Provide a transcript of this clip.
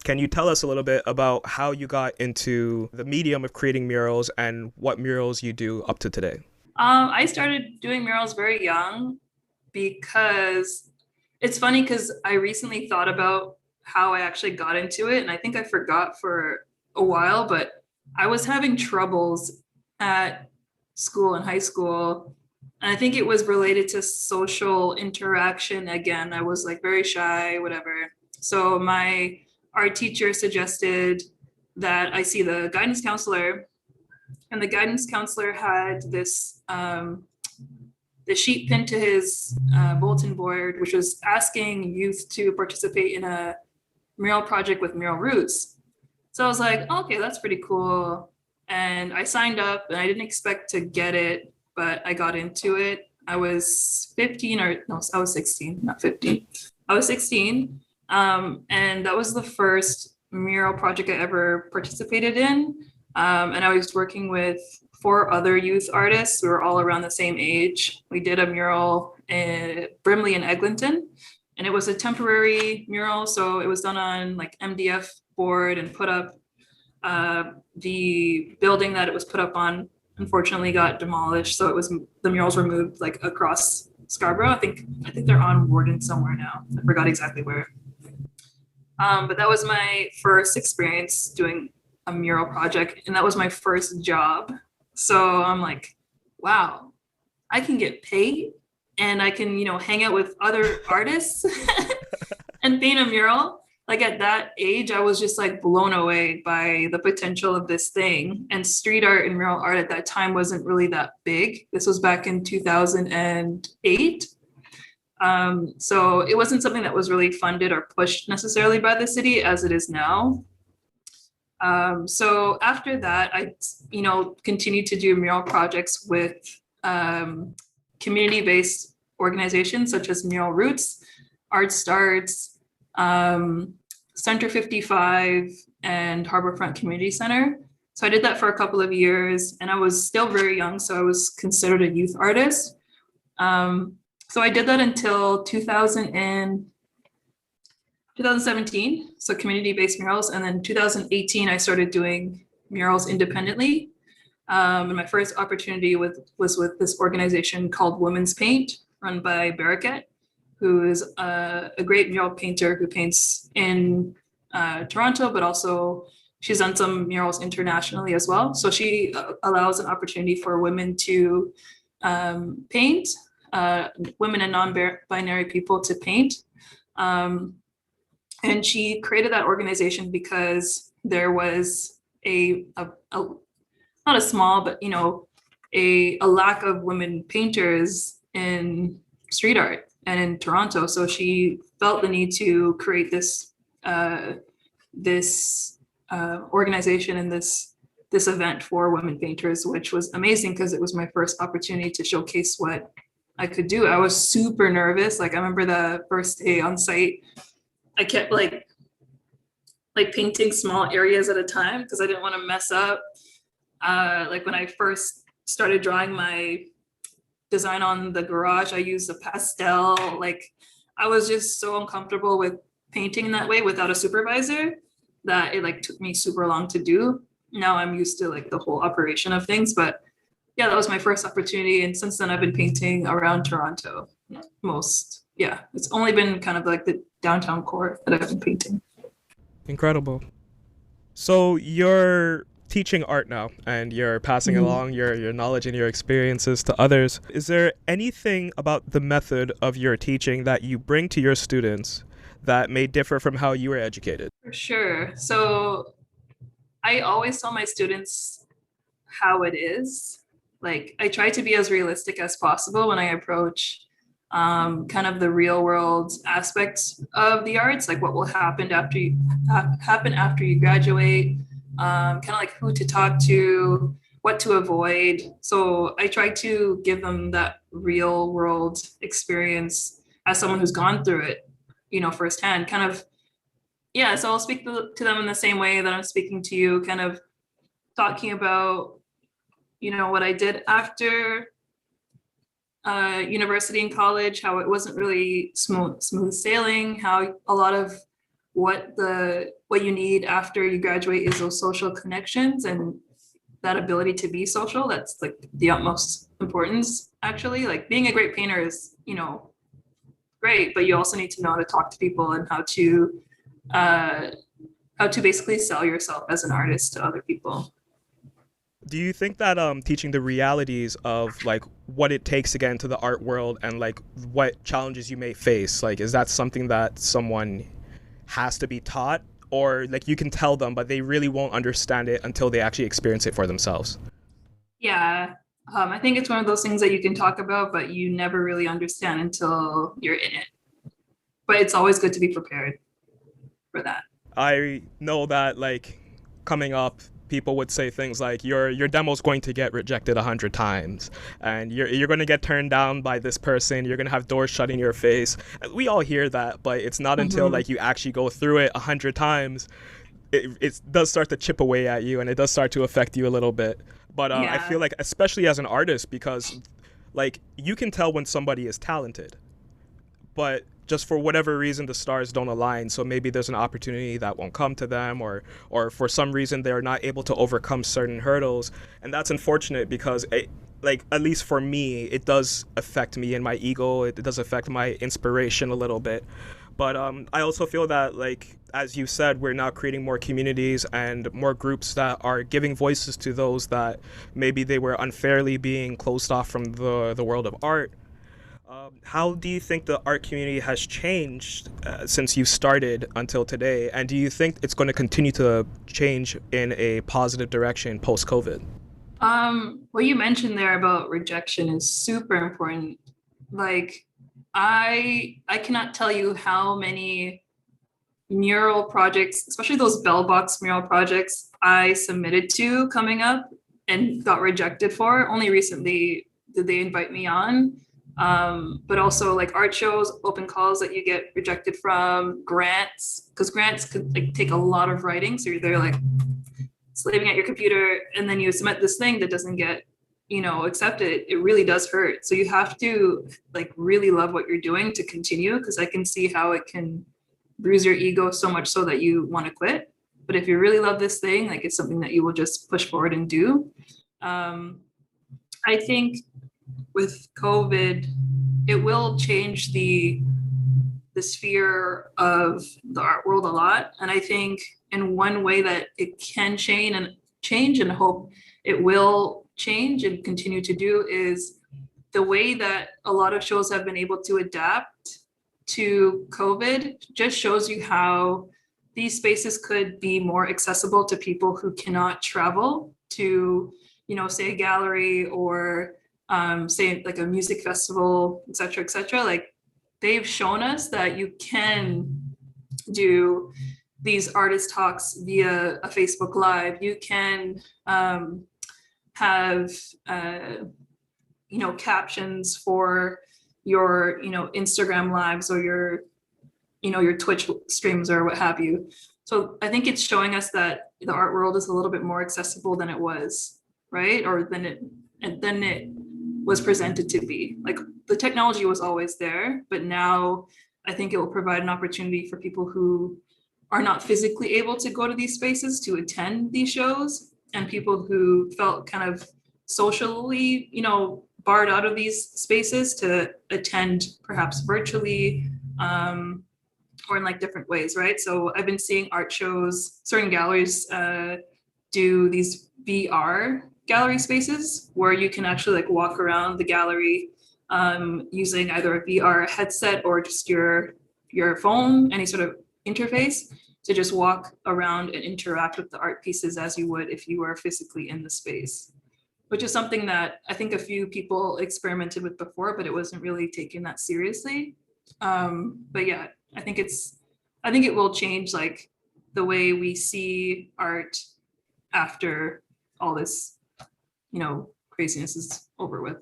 Can you tell us a little bit about how you got into the medium of creating murals and what murals you do up to today? I started doing murals very young because it's funny because I recently thought about how I actually got into it, and I think I forgot for a while, but I was having troubles at school and high school. And I think it was related to social interaction. Again, I was like very shy, whatever. So my art teacher suggested that I see the guidance counselor, and the guidance counselor had this the sheet pinned to his bulletin board, which was asking youth to participate in a mural project with Mural Roots. So I was like, oh, okay, that's pretty cool. And I signed up, and I didn't expect to get it, but I got into it. I was 15, or no, I was 16, not 15. I was 16. And that was the first mural project I ever participated in. And I was working with four other youth artists who were all around the same age. We did a mural in Brimley and Eglinton, and it was a temporary mural. So it was done on like MDF board and put up. The building that it was put up on unfortunately got demolished. So it was, the murals were moved like across Scarborough. I think they're on Warden somewhere now. I forgot exactly where. But that was my first experience doing a mural project, and that was my first job. So I'm like, wow, I can get paid, and I can, hang out with other artists and paint a mural. Like at that age, I was just like blown away by the potential of this thing. And street art and mural art at that time wasn't really that big. This was back in 2008. So it wasn't something that was really funded or pushed necessarily by the city as it is now. So after that, I, continued to do mural projects with community-based organizations such as Mural Roots, Art Starts, Center 55, and Harborfront Community Center. So I did that for a couple of years, and I was still very young, so I was considered a youth artist. So I did that until 2017, so community-based murals. And then 2018, I started doing murals independently. And my first opportunity was with this organization called Women's Paint, run by Baraket, who is a great mural painter who paints in Toronto, but also she's done some murals internationally as well. So she allows an opportunity for women to paint, women and non-binary people to paint. And she created that organization because there was a not a small, but a lack of women painters in street art and in Toronto. So she felt the need to create this organization and this event for women painters, which was amazing because it was my first opportunity to showcase what I could do. I was super nervous. Like I remember the first day on site, I kept like painting small areas at a time because I didn't want to mess up. Like when I first started drawing my design on the garage, I used a pastel. Like I was just so uncomfortable with painting that way without a supervisor that it like took me super long to do. Now I'm used to like the whole operation of things, but yeah, that was my first opportunity. And since then I've been painting around Toronto most. Yeah, it's only been kind of like the downtown core that I've been painting. Incredible. So you're teaching art now and you're passing Mhm. along your knowledge and your experiences to others. Is there anything about the method of your teaching that you bring to your students that may differ from how you were educated? For sure. So I always tell my students how it is. Like I try to be as realistic as possible when I approach kind of the real world aspects of the arts, like what will happen after you graduate, kind of like who to talk to, what to avoid. So I try to give them that real world experience as someone who's gone through it, firsthand. Kind of, yeah. So I'll speak to them in the same way that I'm speaking to you, kind of talking about what I did after university and college, how it wasn't really smooth sailing, how a lot of what you need after you graduate is those social connections and that ability to be social. That's like the utmost importance, actually. Like being a great painter is, great, but you also need to know how to talk to people and uh, how to basically sell yourself as an artist to other people. Do you think that teaching the realities of like what it takes to get into the art world and like what challenges you may face, like is that something that someone has to be taught, or like you can tell them but they really won't understand it until they actually experience it for themselves? Yeah, I think it's one of those things that you can talk about, but you never really understand until you're in it. But it's always good to be prepared for that. I know that like coming up, people would say things like your demo's going to get rejected 100 times, and you're going to get turned down by this person. You're going to have doors shut in your face. We all hear that, but it's not until Mm-hmm. like you actually go through it 100 times, it does start to chip away at you, and it does start to affect you a little bit. But I Yeah. feel like especially as an artist, because like you can tell when somebody is talented, but just for whatever reason the stars don't align, so maybe there's an opportunity that won't come to them, or for some reason they're not able to overcome certain hurdles, and that's unfortunate because like at least for me it does affect me and my ego. It does affect my inspiration a little bit. But I also feel that, like as you said, we're now creating more communities and more groups that are giving voices to those that maybe they were unfairly being closed off from the world of art. How do you think the art community has changed since you started until today? And do you think it's going to continue to change in a positive direction post COVID? What you mentioned there about rejection is super important. Like, I cannot tell you how many mural projects, especially those bell box mural projects, I submitted to coming up and got rejected for. Only recently did they invite me on. But also like art shows, open calls that you get rejected from, grants, because grants could like take a lot of writing. So you're there like slaving at your computer and then you submit this thing that doesn't get accepted. It really does hurt. So you have to like really love what you're doing to continue, because I can see how it can bruise your ego so much so that you want to quit. But if you really love this thing, like it's something that you will just push forward and do. um, I think with COVID it will change the sphere of the art world a lot. And I think in one way that it can change and hope it will change and continue to do is the way that a lot of shows have been able to adapt to COVID just shows you how these spaces could be more accessible to people who cannot travel to, say a gallery or say like a music festival, et cetera, et cetera. Like they've shown us that you can do these artist talks via a Facebook Live. You can have captions for your Instagram lives or your Twitch streams or what have you. So I think it's showing us that the art world is a little bit more accessible than it was, right? Or than it was presented to be. Like the technology was always there, but now I think it will provide an opportunity for people who are not physically able to go to these spaces to attend these shows, and people who felt kind of socially, barred out of these spaces to attend perhaps virtually, or in like different ways, right? So I've been seeing art shows, certain galleries do these VR gallery spaces where you can actually like walk around the gallery using either a VR headset or just your phone, any sort of interface, to just walk around and interact with the art pieces as you would if you were physically in the space, which is something that I think a few people experimented with before, but it wasn't really taken that seriously. But yeah, I think it will change like the way we see art after all this, craziness is over with.